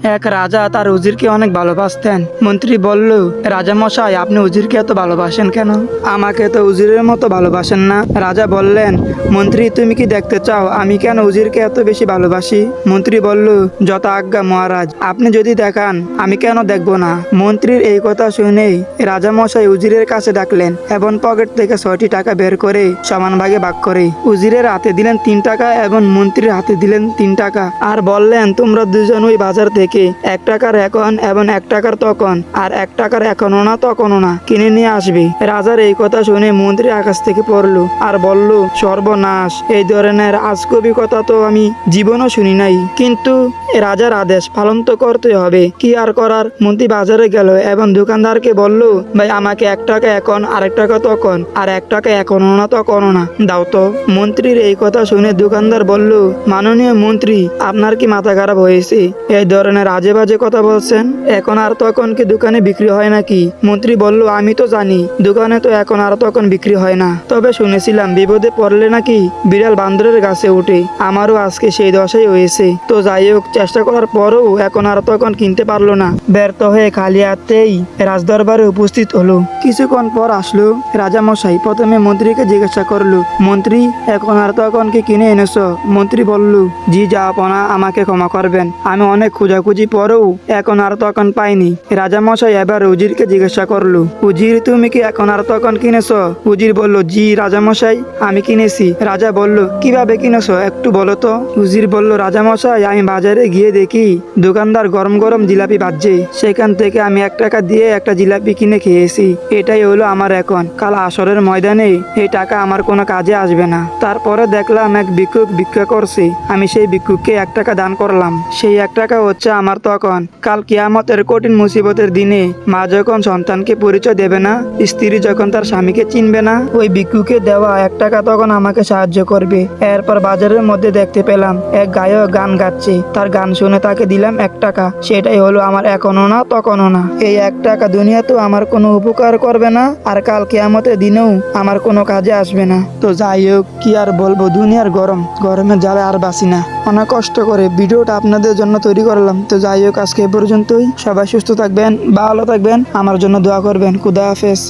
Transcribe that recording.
এক রাজা তার উজিরকে অনেক ভালোবাসতেন। মন্ত্রী বলল, রাজা মশাই, আপনি উজিরকে এত ভালোবাসেন কেন? আমাকে তো উজিরের মতো ভালোবাসেন না। রাজা বললেন, মন্ত্রী, তুমি কি দেখতে চাও আমি কেন উজিরকে এত বেশি ভালোবাসি? মন্ত্রী বলল, যত আজ্ঞা মহারাজ, আপনি যদি দেখান আমি কেন দেখব না। মন্ত্রীর এই কথা শুনেই রাজা মশাই উজিরের কাছে ডাকলেন এবং পকেট থেকে 6টি টাকা বের করে সমান ভাগে ভাগ করে উজিরের হাতে দিলেন 3 টাকা এবং মন্ত্রীর হাতে দিলেন 3 টাকা, আর বললেন, তোমরা দুজন ওই বাজার থেকে 1 টাকার এখন এবং 1 টাকার তখন আর 1 টাকার এখনো না তখনও না কিনে নিয়ে আসবে। রাজার এই কথা শুনে মন্ত্রী আকাশ থেকে পড়লো আর বলল, সর্বনাশ, এই ধরনের আজগুবি কথা তো আমি জীবনও শুনি নাই, কিন্তু রাজার আদেশ পালন তো করতে হবে, কি আর করার। মন্ত্রী বাজারে গেল এবং দোকানদারকে বলল, ভাই, আমাকে 1 টাকা এখন, আর 1 টাকা তখন আর 1 টাকা এখনো না তখনও না দাও তো। মন্ত্রীর এই কথা শুনে দোকানদার বলল, মাননীয় মন্ত্রী, আপনার কি মাথা খারাপ হয়েছে? এই ধরনের আজে বাজে কথা বলছেন? এখন আর তখন কি দোকানে বিক্রি হয় নাকি? মন্ত্রী বলল, আমি তো জানি দোকানে তো এখন আর তখন বিক্রি হয় না, তবে শুনেছিলাম বিপদে পড়লে নাকি বিড়াল বান্দরের গাছে ওঠে। আমারও আজকে সেই দশাই হয়েছে। তো যাই হোক, চেষ্টা করার পরও এখন আর তখন কিনতে পারলো না। ব্যর্থ হয়ে খালি হাতেই রাজদরবারে উপস্থিত হলো। কিছুক্ষণ পর আসলো রাজা মশাই। প্রথমে মন্ত্রীকে জিজ্ঞাসা করলো, মন্ত্রী, এখন আর তখন কি কিনে এনেছো? মন্ত্রী বলল, জি জাহাপনা, আমাকে ক্ষমা করবেন, আমি অনেক খোঁজাখুঁজি পরেও এখন আর তখন পাইনি। রাজা মশাই এবার উজিরকে জিজ্ঞাসা করলো, উজির, তুমি কি এখন আর তখন কিনেছো? উজির বলল, জি রাজা মশাই, আমি কিনেছি। রাজা বলল, কিভাবে কিনেছো একটু বলো তো। উজির বলল, রাজা মশাই, আমি বাজারে গিয়ে দেখি দোকানদার গরম গরম জিলাপি ভাজছে, সেখান থেকে আমি 1 টাকা দিয়ে একটা জিলাপি কিনে খেয়েছি। এটাই হলো আমার এখন। কাল আসরের ময়দানে এই টাকা আমার কোনো কাজে আসবে না। তারপরে দেখলাম এক ভিক্ষুক ভিক্ষা করছে, আমি সেই ভিক্ষুককে 1 টাকা দান করলাম। সেই 1 টাকা হচ্ছে আমার তখন। কাল কিয়ামতের কঠিন মুসিবতের দিনে মা যখন সন্তানকে পরিচয় দেবে না, স্ত্রী যখন তার স্বামীকে চিনবে না, ওই ভিক্ষুকে দেওয়া 1 টাকা তখন আমাকে সাহায্য করবে। এরপর বাজারের মধ্যে দেখতে পেলাম এক গায়ক গান গাচ্ছে, তার গান শুনে তাকে দিলাম 1 টাকা। সেটাই হলো আমার এখনো না তখনও না। এই 1 টাকা দুনিয়াতেও আমার কোনো উপকার করবে না, আর কাল কিয়ামতের দিনেও আমার কোনো কাজে আসবে না। তো যাই হোক, কি আর বলবো, দুনিয়ার গরমের জ্বালা আর বাসি না। অনেক কষ্ট করে ভিডিওটা আপনাদের জন্য তৈরি করলাম। তো যাই হোক, আজকে এ পর্যন্তই। সবাই সুস্থ থাকবেন, ভালো থাকবেন, আমার জন্য দোয়া করবেন। খুদা হাফেজ।